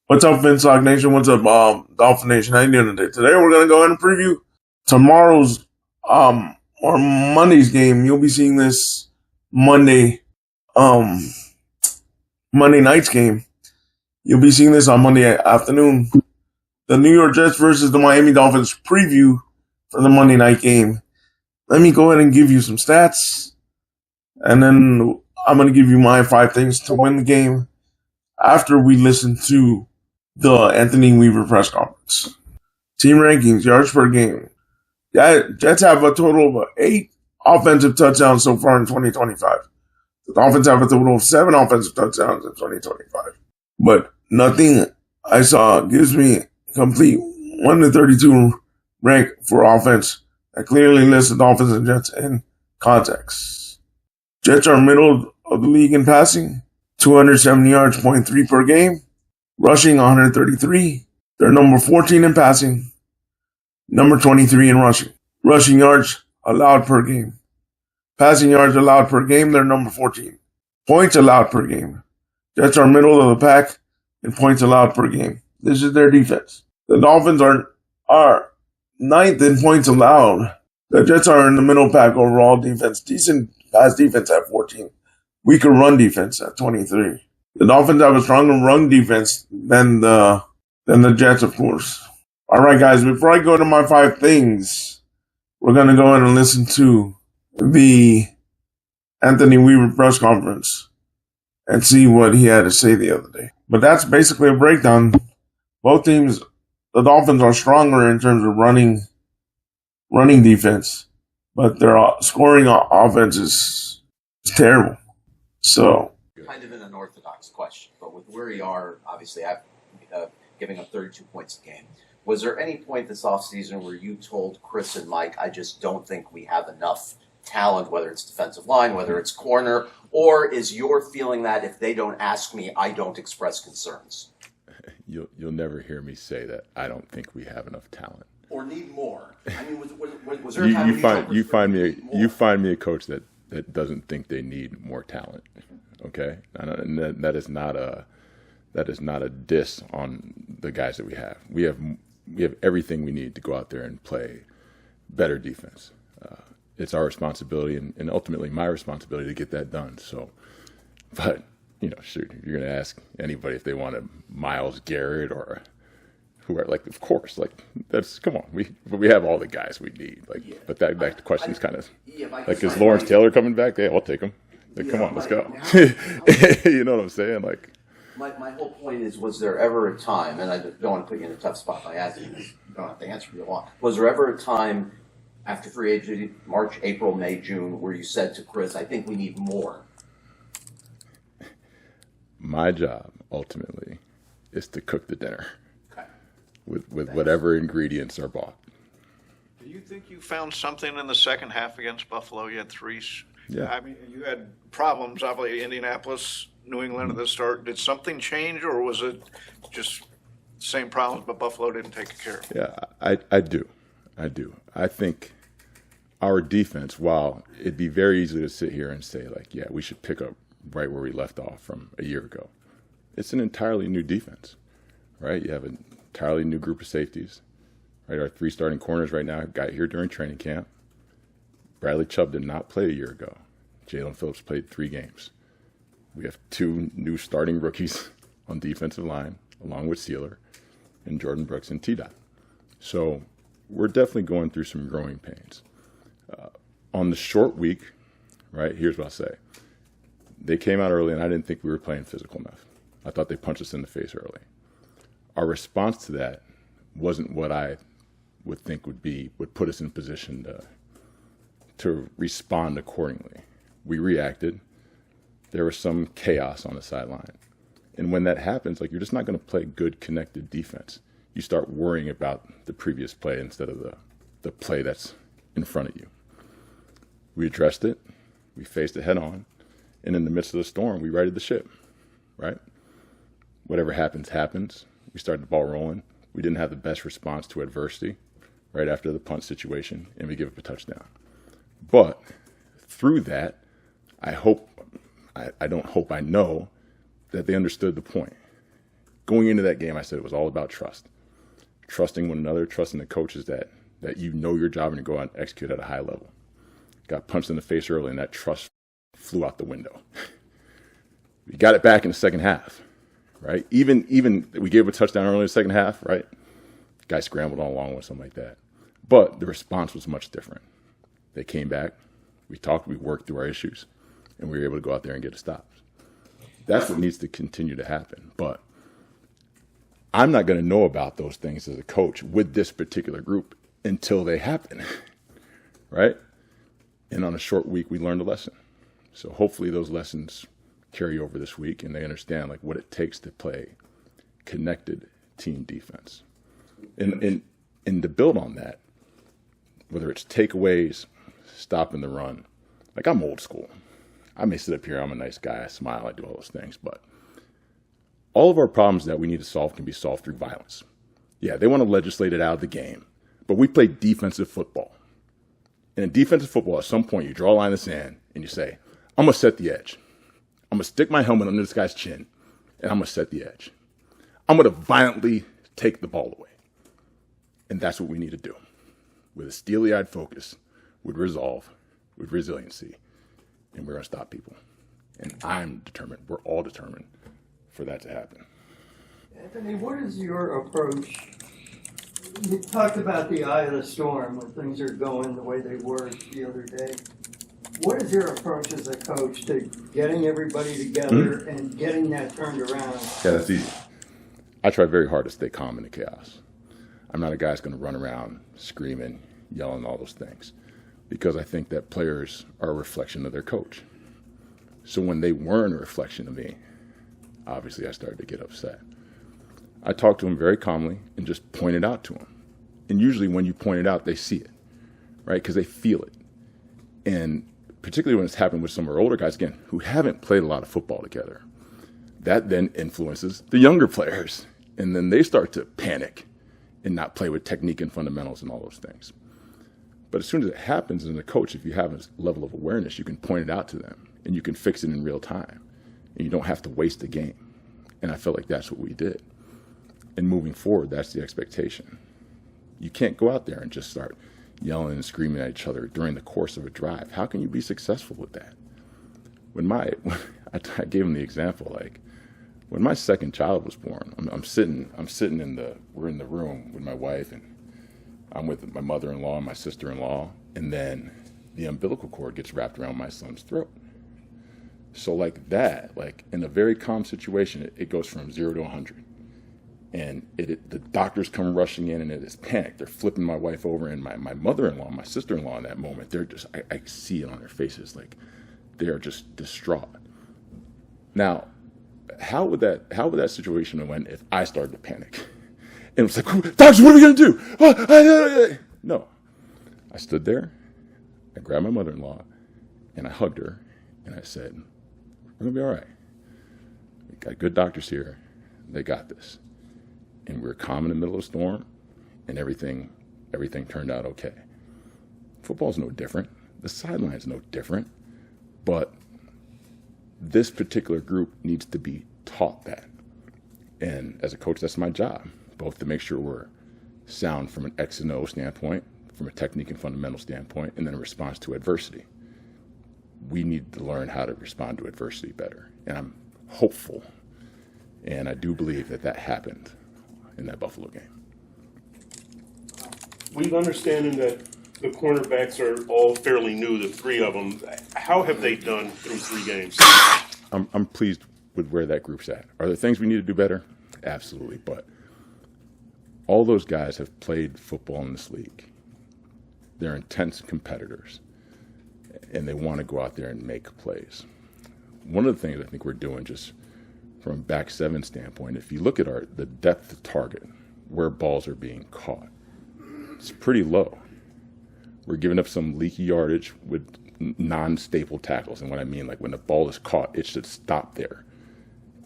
What's up, Finstock Nation? What's up, Dolphin Nation? How you doing today? Today we're gonna go ahead and preview tomorrow's or Monday's game. You'll be seeing this Monday Monday night's game. You'll be seeing this on Monday afternoon. The New York Jets versus the Miami Dolphins preview for the Monday night game. Let me go ahead and give you some stats, and then I'm gonna give you my 5 things to win the game after we listen to the Anthony Weaver press conference. Team rankings, yards per game. Jets have a total of 8 offensive touchdowns so far in 2025. The Dolphins have a total of 7 offensive touchdowns in 2025. But nothing I saw gives me complete 1 to 32 rank for offense that clearly lists the Dolphins and Jets in context. Jets are middle of the league in passing, 270 yards, 0.3 per game. Rushing, 133. They're number 14 in passing, number 23 in rushing. Rushing yards allowed per game. Passing yards allowed per game, they're number 14. Points allowed per game. Jets are middle of the pack in points allowed per game. This is their defense. The Dolphins are 9th in points allowed. The Jets are in the middle pack overall defense. Decent pass defense at 14. Weaker run defense at 23. The Dolphins have a stronger run defense than the Jets, of course. All right, guys, before I go to my 5 things, we're going to go ahead and listen to the Anthony Weaver press conference and see what he had to say the other day. But that's basically a breakdown. Both teams, the Dolphins are stronger in terms of running defense, but their scoring offense is terrible. So, kind of an unorthodox question, but with where we are, obviously, giving up 32 points a game. Was there any point this offseason where you told Chris and Mike, I just don't think we have enough talent, whether it's defensive line, whether it's corner, or is your feeling that if they don't ask me, I don't express concerns? You'll never hear me say that I don't think we have enough talent. Or need more. I mean, was there a time you find me a coach that doesn't think they need more talent. Okay, and that is not a diss on the guys that we have. We have everything we need to go out there and play better defense. It's our responsibility and ultimately my responsibility to get that done. So, but shoot, you're going to ask anybody if they want a Myles Garrett or whoever. Like, of course, come on. We have all the guys we need. But that question is kind of is Lawrence Taylor coming back? Yeah, I'll take him. Come on, let's go. You know what I'm saying? My whole point is, was there ever a time, and I don't want to put you in a tough spot by asking this, you don't have to answer me a lot. Was there ever a time after free agency, March, April, May, June, where you said to Chris, I think we need more? My job, ultimately, is to cook the dinner with whatever ingredients are bought. Do you think you found something in the second half against Buffalo? You had 3. Yeah. I mean, you had problems, obviously, Indianapolis, New England at the start. Did something change, or was it just the same problems, but Buffalo didn't take care of? Yeah, I do. I think our defense, while it'd be very easy to sit here and say, we should pick up right where we left off from a year ago. It's an entirely new defense, right? You have an entirely new group of safeties, right? Our 3 starting corners right now got here during training camp. Bradley Chubb did not play a year ago. Jalen Phillips played 3 games. We have 2 new starting rookies on defensive line, along with Sealer and Jordan Brooks and T-Dot. So we're definitely going through some growing pains. On the short week, right, here's what I'll say. They came out early, and I didn't think we were playing physical enough. I thought they punched us in the face early. Our response to that wasn't what I would think would put us in position to respond accordingly. We reacted. There was some chaos on the sideline. And when that happens, you're just not going to play good connected defense. You start worrying about the previous play instead of the play that's in front of you. We addressed it. We faced it head on. And in the midst of the storm, we righted the ship, right? Whatever happens, happens. We started the ball rolling. We didn't have the best response to adversity right after the punt situation, and we give up a touchdown. But through that, I know that they understood the point. Going into that game, I said it was all about trust. Trusting one another, trusting the coaches that you know your job and you go out and execute at a high level. Got punched in the face early, and that trust flew out the window. We got it back in the second half, right? Even we gave a touchdown early in the second half, right? Guy scrambled on along with something like that. But the response was much different. They came back, we talked, we worked through our issues, and we were able to go out there and get a stop. That's what needs to continue to happen. But I'm not going to know about those things as a coach with this particular group until they happen, right? And on a short week, we learned a lesson. So hopefully those lessons carry over this week and they understand like what it takes to play connected team defense. And to build on that, whether it's takeaways, stopping the run, like I'm old school. I may sit up here, I'm a nice guy, I smile, I do all those things, but all of our problems that we need to solve can be solved through violence. Yeah, they want to legislate it out of the game, but we play defensive football. And in defensive football, at some point, you draw a line in the sand and you say, I'm going to set the edge. I'm going to stick my helmet under this guy's chin, and I'm going to set the edge. I'm going to violently take the ball away. And that's what we need to do. With a steely-eyed focus, with resolve, with resiliency, and we're going to stop people. And I'm determined, we're all determined for that to happen. Anthony, what is your approach? You talked about the eye of the storm when things are going the way they were the other day. What is your approach as a coach to getting everybody together and getting that turned around? Yeah, that's easy. I try very hard to stay calm in the chaos. I'm not a guy that's going to run around screaming, yelling, all those things, because I think that players are a reflection of their coach. So when they weren't a reflection of me, obviously I started to get upset. I talked to them very calmly and just pointed out to them. And usually when you point it out, they see it, right? Because they feel it. And particularly when it's happened with some of our older guys, again, who haven't played a lot of football together, that then influences the younger players. And then they start to panic and not play with technique and fundamentals and all those things. But as soon as it happens, as a coach, if you have a level of awareness, you can point it out to them and you can fix it in real time. And you don't have to waste the game. And I felt like that's what we did. And moving forward, that's the expectation. You can't go out there and just start yelling and screaming at each other during the course of a drive. How can you be successful with that? I gave him the example, like when my second child was born, we're in the room with my wife, and I'm with my mother-in-law and my sister-in-law, and then the umbilical cord gets wrapped around my son's throat. So like that, like in a very calm situation, it goes from 0 to 100. And the doctors come rushing in, and it is panic. They're flipping my wife over, and my mother-in-law, my sister-in-law in that moment, they're just, I see it on their faces, like they are just distraught. Now, how would that situation have went if I started to panic? And it was like, doctors, what are we going to do? No. I stood there, I grabbed my mother-in-law, and I hugged her, and I said, we're going to be all right. We got good doctors here. They got this. And we were calm in the middle of a storm, and everything turned out okay. Football's no different. The sideline's no different. But this particular group needs to be taught that. And as a coach, that's my job, both to make sure we're sound from an X and O standpoint, from a technique and fundamental standpoint, and then a response to adversity. We need to learn how to respond to adversity better. And I'm hopeful, and I do believe that happened in that Buffalo game. We understanding that the cornerbacks are all fairly new, the three of them. How have they done through 3 games? I'm pleased with where that group's at. Are there things we need to do better? Absolutely. But all those guys have played football in this league. They're intense competitors, and they want to go out there and make plays. One of the things I think we're doing, just from a back seven standpoint, if you look at the depth of target, where balls are being caught, it's pretty low. We're giving up some leaky yardage with non-staple tackles. And what I mean, like when the ball is caught, it should stop there.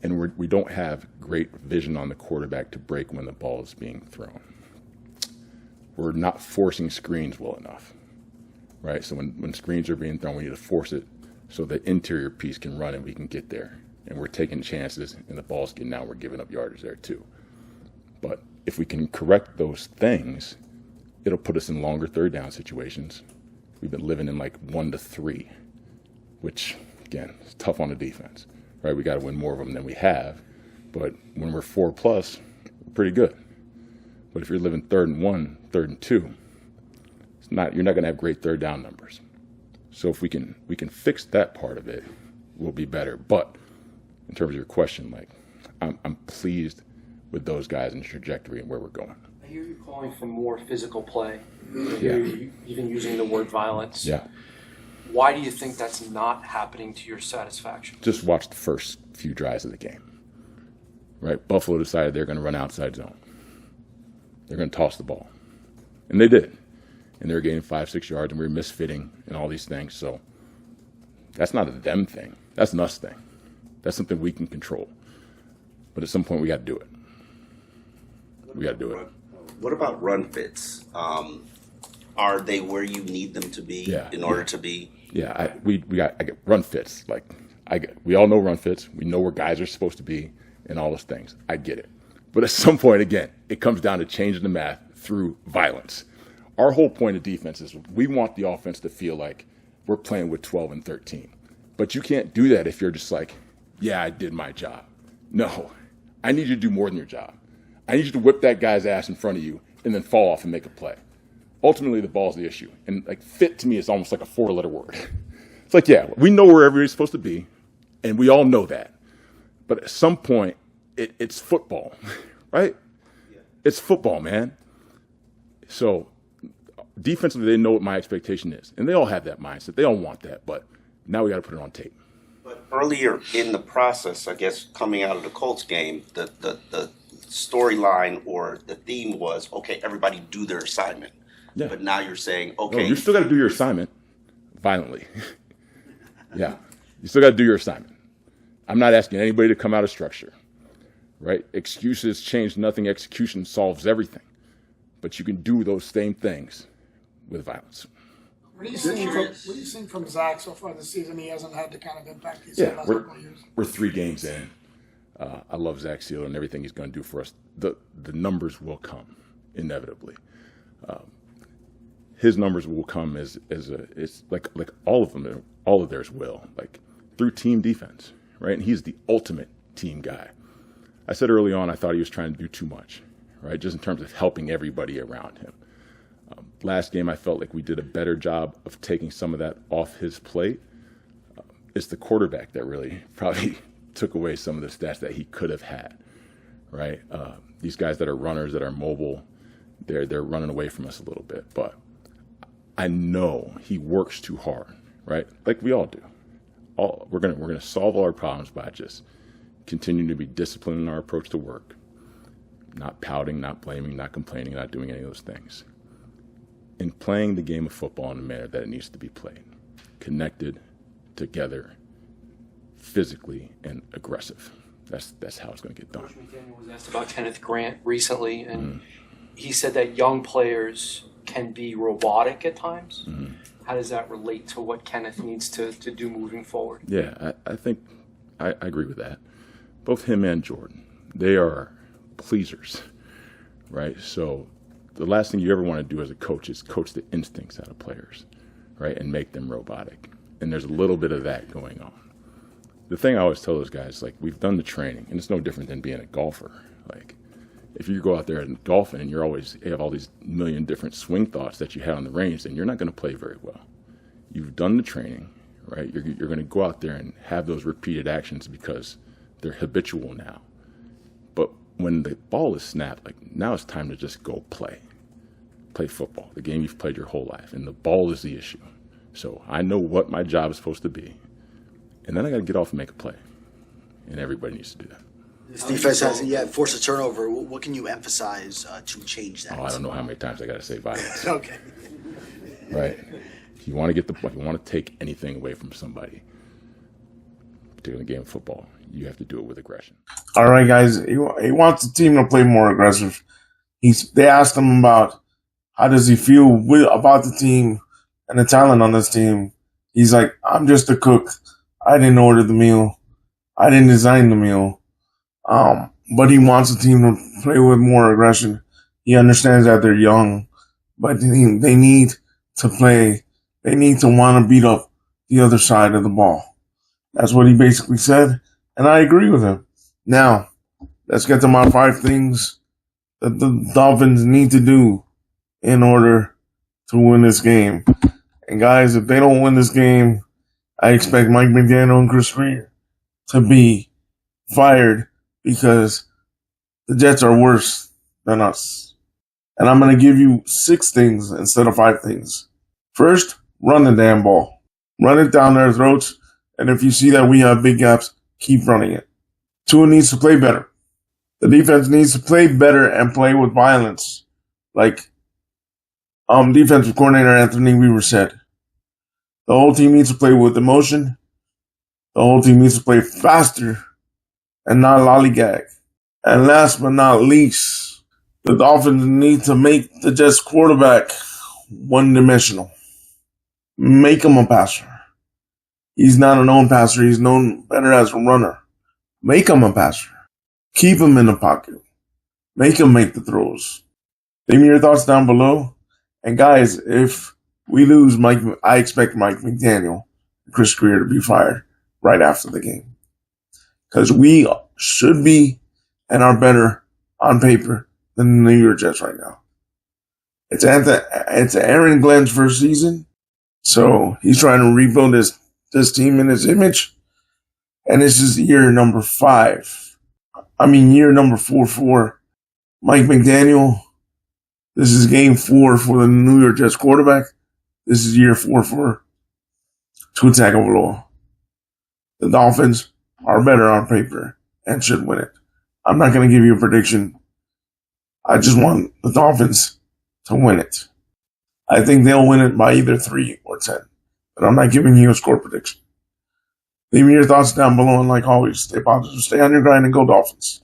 And we don't have great vision on the quarterback to break when the ball is being thrown. We're not forcing screens well enough, right? So when screens are being thrown, we need to force it so the interior piece can run and we can get there. and we're taking chances, and the ball's getting out, we're giving up yardage there too. But if we can correct those things, it'll put us in longer third down situations. We've been living in like 1 to 3, which, again, is tough on the defense, right? We got to win more of them than we have. But when we're 4+, we're pretty good. But if you're living 3rd and 1, 3rd and 2, you're not going to have great third down numbers. So if we can fix that part of it, we'll be better. But in terms of your question, like, I'm pleased with those guys and the trajectory and where we're going. I hear you calling for more physical play. I Yeah. hear you even using the word violence. Yeah. Why do you think that's not happening to your satisfaction? Just watch the first few drives of the game. Right? Buffalo decided they're going to run outside zone. They're going to toss the ball. And they did. And they were gaining 5-6 yards, and we were misfitting and all these things. So that's not a them thing. That's an us thing. That's something we can control. But at some point, we got to do it. We got to do it. What about run fits? Are they where you need them to be in order to be? Yeah, I get run fits. Like, we all know run fits. We know where guys are supposed to be and all those things. I get it. But at some point, again, it comes down to changing the math through violence. Our whole point of defense is we want the offense to feel like we're playing with 12 and 13. But you can't do that if you're just like, yeah, I did my job. No, I need you to do more than your job. I need you to whip that guy's ass in front of you and then fall off and make a play. Ultimately, the ball's the issue. And like fit to me is almost like a 4-letter word. It's like, yeah, we know where everybody's supposed to be, and we all know that. But at some point, it's football, right? Yeah. It's football, man. So defensively, they know what my expectation is. And they all have that mindset. They all want that. But now we got to put it on tape. But earlier in the process, I guess, coming out of the Colts game, the storyline or the theme was, okay, everybody do their assignment. Yeah. But now you're saying, okay. No, you still got to do your assignment violently. Yeah. You still got to do your assignment. I'm not asking anybody to come out of structure, right? Excuses change nothing. Execution solves everything. But you can do those same things with violence. What are you seeing from Zach so far this season? He hasn't had the kind of impact he's had the last couple of years. We're 3 games in. I love Zach Sealer and everything he's going to do for us. The numbers will come inevitably. His numbers will come as it's like all of theirs will, like through team defense, right? And he's the ultimate team guy. I said early on I thought he was trying to do too much, right? Just in terms of helping everybody around him. Last game I felt like we did a better job of taking some of that off his plate. It's the quarterback that really probably took away some of the stats that he could have had, right? These guys that are runners, that are mobile, they're running away from us a little bit. But I know he works too hard, right? Like we all do. We're gonna solve all our problems by just continuing to be disciplined in our approach to work, not pouting, not blaming, not complaining, not doing any of those things. And playing the game of football in the manner that it needs to be played. Connected, together, physically, and aggressive. That's how it's going to get done. Coach McDaniel was asked about Kenneth Grant recently, and he said that young players can be robotic at times. Mm-hmm. How does that relate to what Kenneth needs to do moving forward? Yeah, I think I agree with that. Both him and Jordan, they are pleasers, right? So the last thing you ever want to do as a coach is coach the instincts out of players, right, and make them robotic. And there's a little bit of that going on. The thing I always tell those guys, like, we've done the training, and it's no different than being a golfer. Like, if you go out there and golfing and you have all these million different swing thoughts that you had on the range, then you're not going to play very well. You've done the training, right? You're going to go out there and have those repeated actions because they're habitual now. But when the ball is snapped, like, now it's time to just go play. Play football, the game you've played your whole life, and the ball is the issue. So I know what my job is supposed to be, and then I got to get off and make a play, and everybody needs to do that. This defense hasn't yet forced a turnover. What can you emphasize to change that? Oh, I don't know how many times I got to say violence. Okay. Right. If you want to take anything away from somebody, particularly in the game of football, you have to do it with aggression. All right, guys. He wants the team to play more aggressive. They asked him about how does he feel about the team and the talent on this team. He's like, I'm just a cook. I didn't order the meal. I didn't design the meal. But he wants the team to play with more aggression. He understands that they're young, but they need to play. They need to want to beat up the other side of the ball. That's what he basically said, and I agree with him. Now, let's get to my 5 things that the Dolphins need to do in order to win this game. And guys, if they don't win this game, I expect Mike McDaniel and Chris Greer to be fired because the Jets are worse than us. And I'm going to give you 6 things instead of 5 things. First, run the damn ball. Run it down their throats. And if you see that we have big gaps, keep running it. Tua needs to play better. The defense needs to play better and play with violence. Like defensive coordinator Anthony Weaver said. The whole team needs to play with emotion. The whole team needs to play faster and not lollygag. And last but not least, the Dolphins need to make the Jets quarterback one-dimensional. Make him a passer. He's not a known passer. He's known better as a runner. Make him a passer. Keep him in the pocket. Make him make the throws. Leave me your thoughts down below. And guys, if we lose, I expect Mike McDaniel and Chris Greer to be fired right after the game. Because we should be and are better on paper than the New York Jets right now. It's Aaron Glenn's first season, so he's trying to rebuild this team in his image, and this is year number 5. Year number 4 for Mike McDaniel. This is game 4 for the New York Jets quarterback. This is year 4 for Tua Tagovailoa. The Dolphins are better on paper and should win it. I'm not going to give you a prediction. I just want the Dolphins to win it. I think they'll win it by either 3 or 10. But I'm not giving you a score prediction. Leave me your thoughts down below, and like always, stay positive, stay on your grind, and go Dolphins.